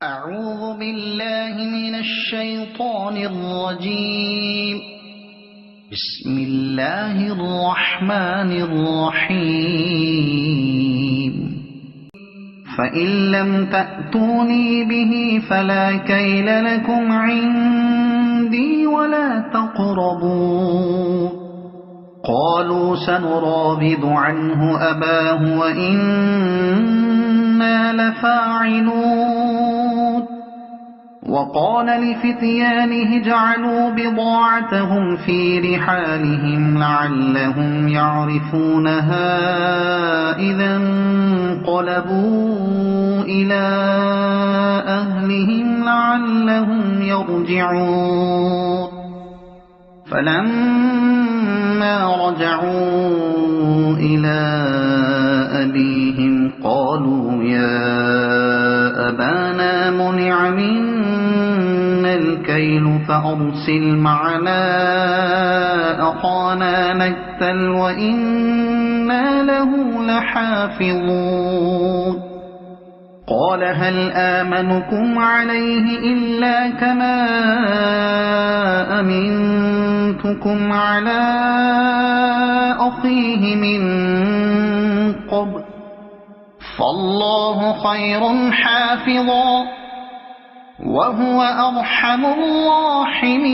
أعوذ بالله من الشيطان الرجيم. بسم الله الرحمن الرحيم. فإن لم تأتوني به فلا كيل لكم عندي ولا تقربون. قالوا سنراود عنه أباه وإنا لفاعلون. وقال لفتيانه اجعلوا بضاعتهم في رحالهم لعلهم يعرفونها إذا انقلبوا إلى أهلهم لعلهم يرجعون. فلما رجعوا إلى أبيهم قالوا يا أبانا منع منا الكيل فأرسل معنا أخانا نكتل وإنا له لحافظون. قال هل آمنكم عليه إلا كما أمنتكم على أخيه من قبل فالله خير حافظا وهو أرحم الراحمين.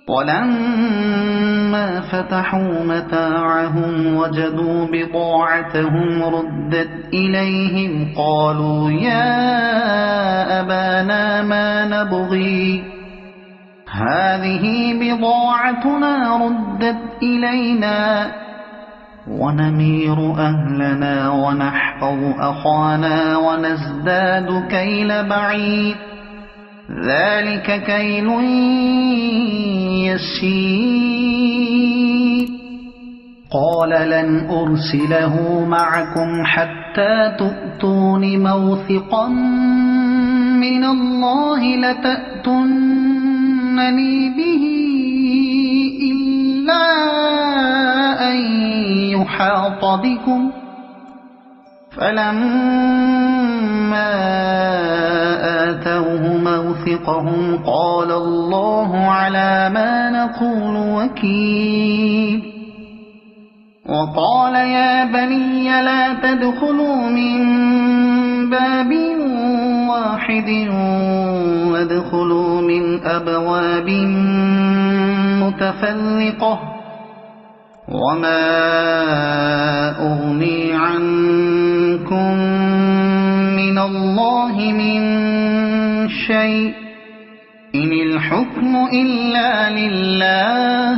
ولما فتحوا متاعهم وجدوا بضاعتهم ردت إليهم قالوا يا أبانا ما نبغي هذه بضاعتنا ردت إلينا ونمير أهلنا ونحفظ أخانا ونزداد كيل بعيد ذلك كيل يسير. قال لن أرسله معكم حتى تؤتون موثقا من الله لتأتونني به إلا أن يحاط بكم. فلما آتوه موثقهم قال الله على ما نقول وكيل. وقال يا بني لا تدخلوا من باب واحد وادخلوا من أبواب متفرقة وما أغني عنكم من الله من شيء إن الحكم إلا لله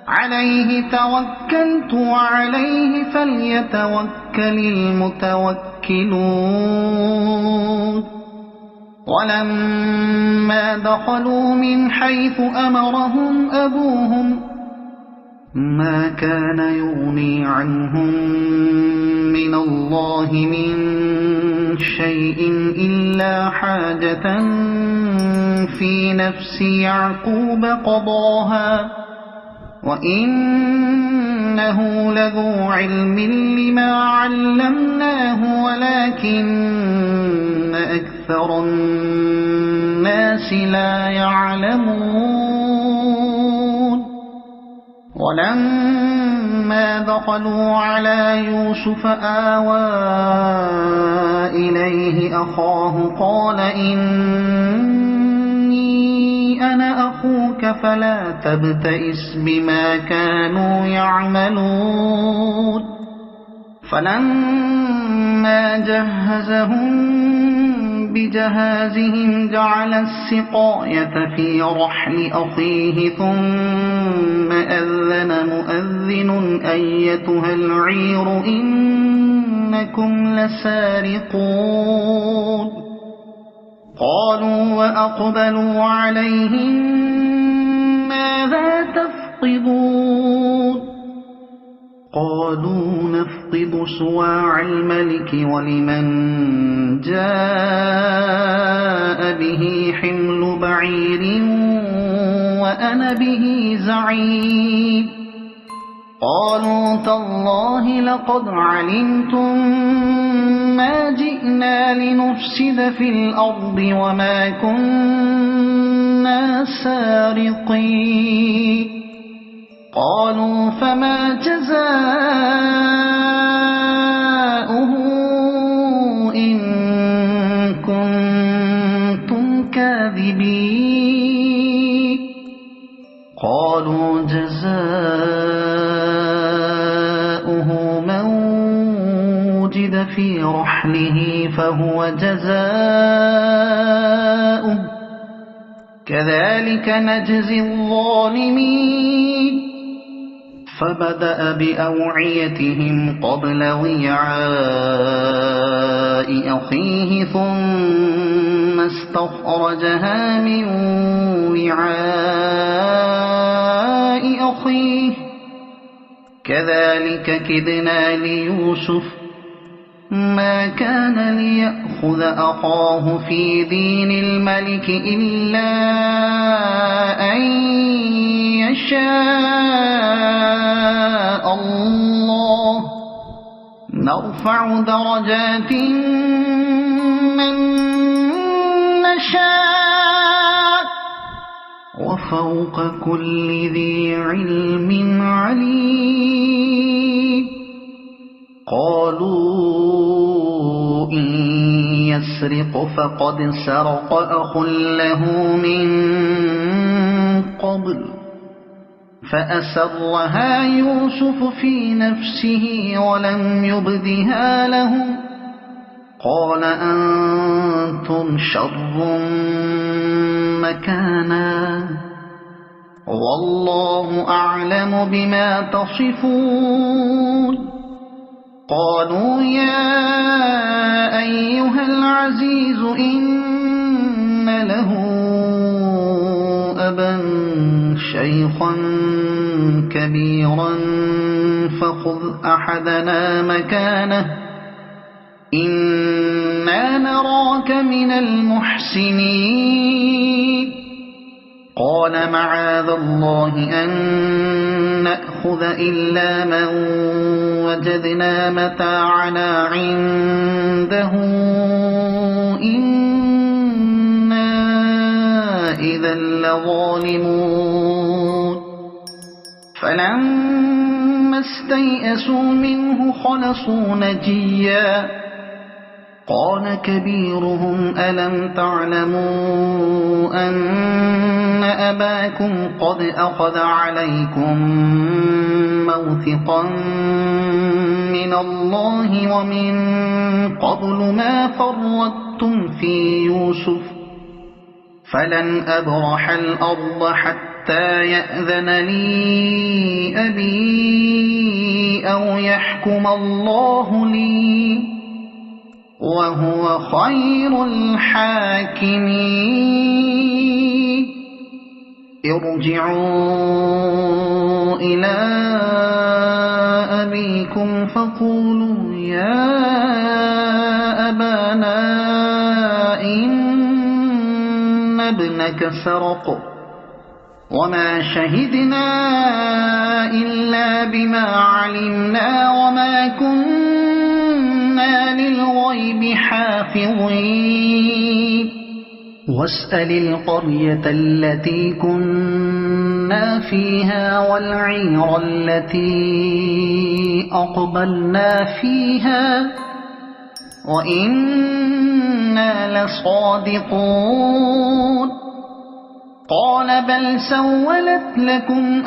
عليه توكلت وعليه فليتوكل المتوكلون. ولما دخلوا من حيث أمرهم أبوهم ما كان يغني عنهم من الله من شيء إلا حاجة في نفس يعقوب قضاها وإنه لذو علم لما علمناه ولكن أكثر الناس لا يعلمون. ولما دخلوا على يوسف آوى إليه أخاه قال إني أنا أخوك فلا تبتئس بما كانوا يعملون. فلما جهزهم بجهازهم جعل السقاية في رحل أخيه ثم أذن مؤذن أيتها العير إنكم لسارقون. قالوا وأقبلوا عليهم ماذا تفقدون. قالوا نفقد صواع الملك ولمن جاء به حمل بعير وأنا به زعيم. قالوا تالله لقد علمتم ما جئنا إنا لنفسد في الأرض وما كنا سارقين قالوا فما جزاؤه إن كنتم كاذبين قالوا جزاؤه من وجد في رحله فهو جزاؤه كذلك نجزي الظالمين فبدأ بأوعيتهم قبل وعاء أخيه ثم استخرجها من وعاء أخيه كذلك كدنا ليوسف ما كان ليأخذ أخاه في دين الملك إلا أن يشاء الله نرفع درجات من نشاء وفوق كل ذي علم عليم قالوا إن يسرق فقد سرق أخ له من قبل فأسرها يوسف في نفسه ولم يبدها لهم قال أنتم شر مكانا والله أعلم بما تصفون قالوا يا أيها العزيز إن له أبا شيخا كبيرا فخذ أحدنا مكانه إنا نراك من المحسنين قال معاذ الله أن نأخذ إلا من وجدنا متاعنا عنده إنا إذا لظالمون فلما استيئسوا منه خلصوا نجيا قال كبيرهم ألم تعلموا أن أباكم قد أخذ عليكم موثقا من الله ومن قبل ما فرطتم في يوسف فلن أبرح الأرض حتى يأذن لي أبي أو يحكم الله لي وهو خير الحاكمين ارجعوا إلى أبيكم فقولوا يا أبانا إن ابنك سرق وما شهدنا إلا بما علمنا وما كنا للغيب حافظين واسأل القرية التي كنا فيها والعير التي أقبلنا فيها وإنا لصادقون قال بل سولت لكم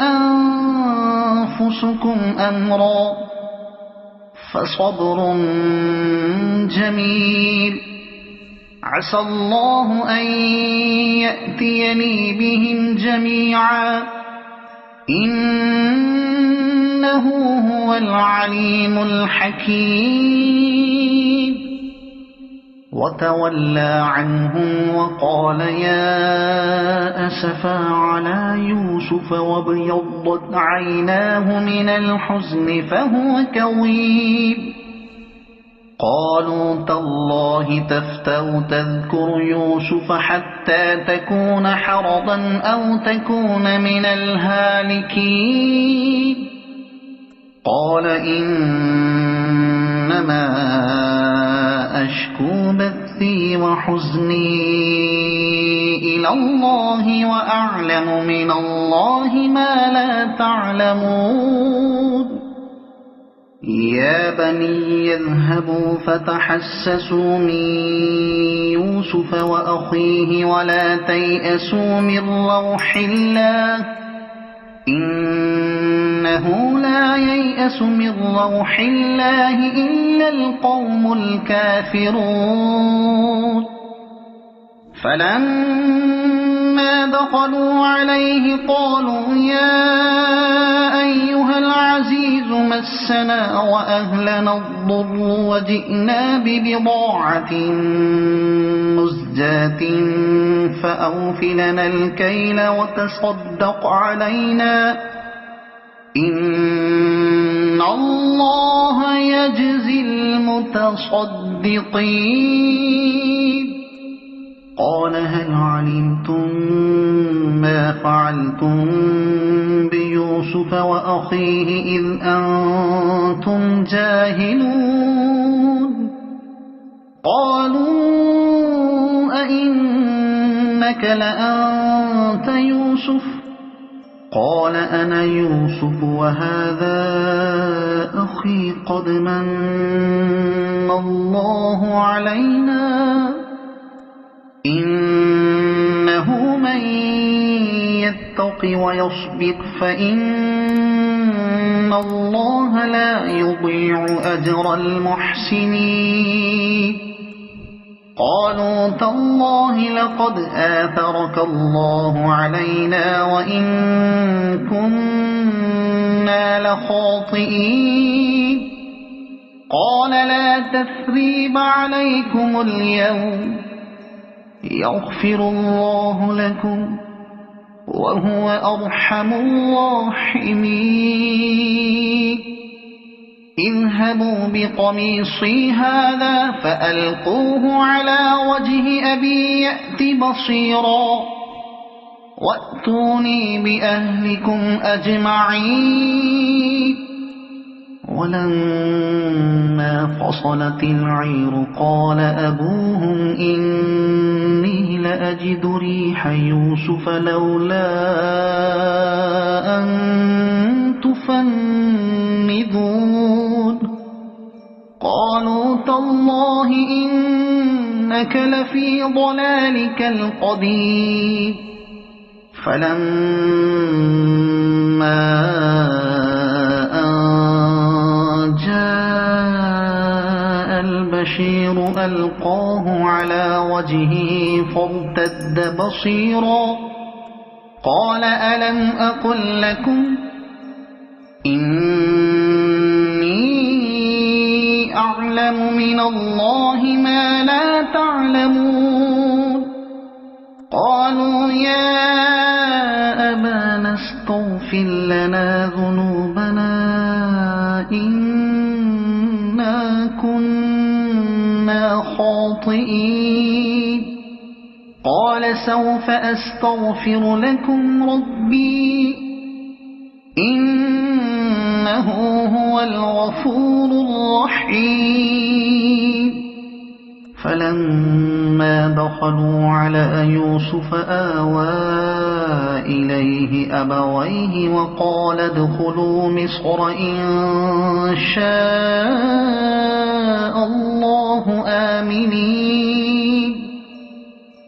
أنفسكم أمرا فصبر جميل عسى الله أن يأتيني بهم جميعا إنه هو العليم الحكيم وتولى عنهم وقال يا أسفا على يوسف وابيضت عيناه من الحزن فهو كظيم قالوا تالله تفتأ تذكر يوسف حتى تكون حرضا أو تكون من الهالكين قال إنما أشكو بثي وحزني إلى الله وأعلم من الله ما لا تعلمون يا بني اذهبوا فتحسسوا من يوسف وأخيه ولا تيأسوا من روح الله إنه لا ييأس من روح الله إلا القوم الكافرون فلما دخلوا عليه قالوا يا أيها العزيز مسنا وأهلنا الضر وجئنا ببضاعة مزجاة فأوف لنا الكيل وتصدق علينا إن الله يجزي المتصدقين قال هل علمتم ما فعلتم بيوسف وأخيه إذ أنتم جاهلون قالوا أئنك لأنت يوسف قال أنا يوسف وهذا أخي قد من الله علينا إنه من يتق ويصبر فإن الله لا يضيع أجر المحسنين قالوا تالله لقد آثرك الله علينا وإن كنا لخاطئين قال لا تثريب عليكم اليوم يغفر الله لكم وهو أرحم الراحمين اذهبوا بقميصي هذا فألقوه على وجه أبي يأت بصيرا وأتوني بأهلكم أجمعين ولما فصلت العير قال أبوهم إني لأجد ريح يوسف لولا أن تفندون قالوا تالله إنك لفي ضلالك القديم فلما جاء البشير ألقاه على وجهه فارتد بصيرا قال ألم أقل لكم إني أعلم من الله ما لا تعلمون قالوا يا أبانا استغفر لنا ذنوبنا إنا كنا خاطئين قال سوف أستغفر لكم ربي إنه هو الغفور الرحيم فلما دخلوا على يوسف آوى إليه أبويه وقال ادخلوا مصر إن شاء الله آمنين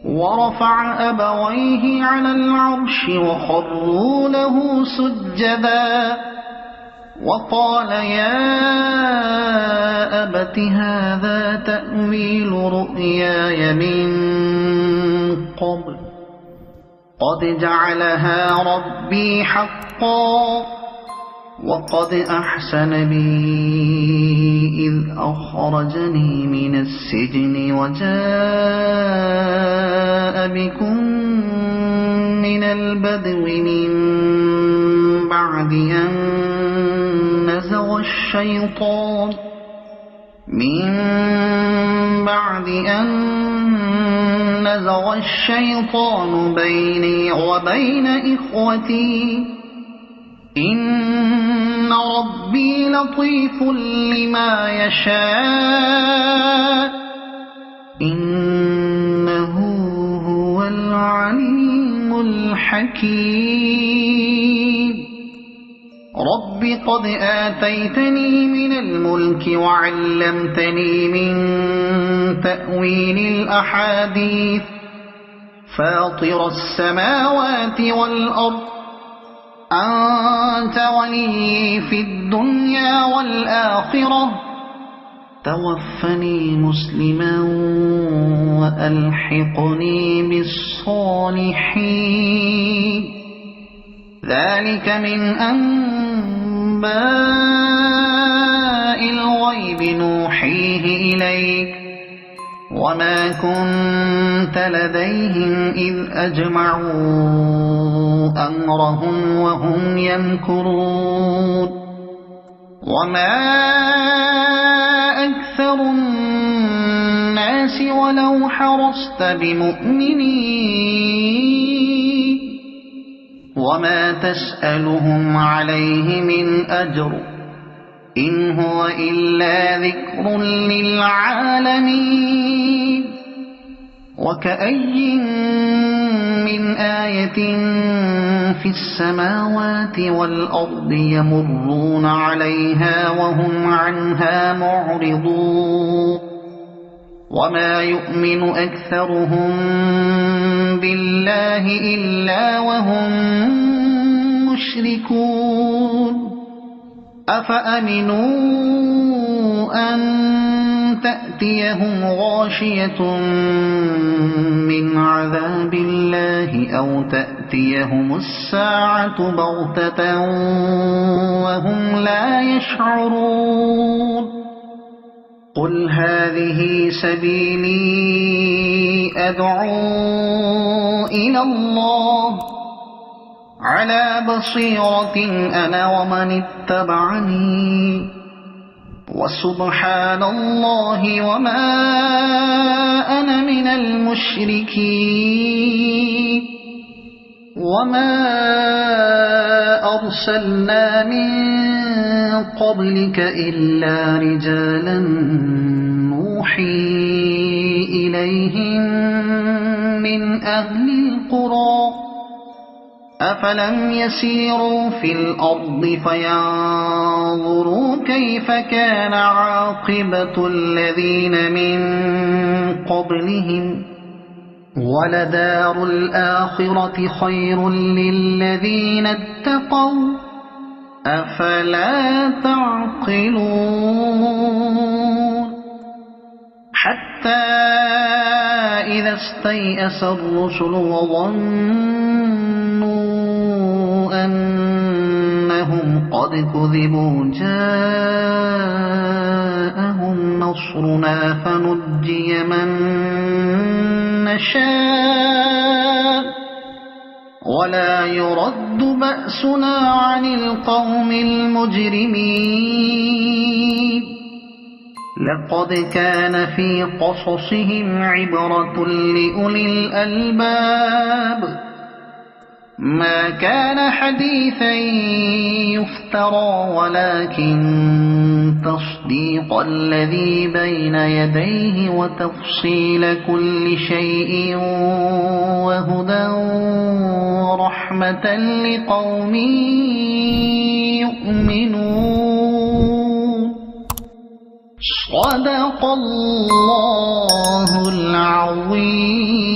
ورفع أبويه على العرش وخروا له سجدا وقال يا أبت هذا تأويل رؤياي من قبل قد جعلها ربي حقا وقد أحسن بي إذ أخرجني من السجن وجاء بكم من البدو من بعد أن نزغ الشيطان بيني وبين إخوتي إن ربي لطيف لما يشاء حكيم رب قد آتيتني من الملك وعلمتني من تأويل الأحاديث فاطر السماوات والأرض أنت ولي في الدنيا والآخرة توفني مسلما وألحقني بالصالحين ذلك من أنباء الغيب نوحيه إليك وما كنت لديهم إذ أجمعوا أمرهم وهم يمكرون وما أكثر الناس ولو حرصت بمؤمنين وما تسألهم عليه من أجر إن هو إلا ذكر للعالمين وكأي من آية في السماوات والأرض يمرون عليها وهم عنها معرضون وما يؤمن أكثرهم بالله إلا وهم مشركون أفأمنوا أن تأتيهم غاشية من عذاب الله أو تأتيهم الساعة بغتة وهم لا يشعرون قل هذه سبيلي أدعو إلى الله على بصيرة أنا ومن اتبعني وسبحان الله وما أنا من المشركين وما أرسلنا من قبلك إلا رجالا نوحي إليهم من أهل القرى أفلم يسيروا في الأرض فينظروا كيف كان عاقبة الذين من قبلهم ولدار الآخرة خير للذين اتقوا أفلا تعقلون حتى إذا استيأس الرسل وظنوا أنهم قد كذبوا جاءهم نصرنا فنجي من نشاء ولا يرد بأسنا عن القوم المجرمين لقد كان في قصصهم عبرة لأولي الألباب ما كان حديثا يفترى ولكن تصديق الذي بين يديه وتفصيل كل شيء وهدى ورحمة لقوم يؤمنون صدق الله العظيم.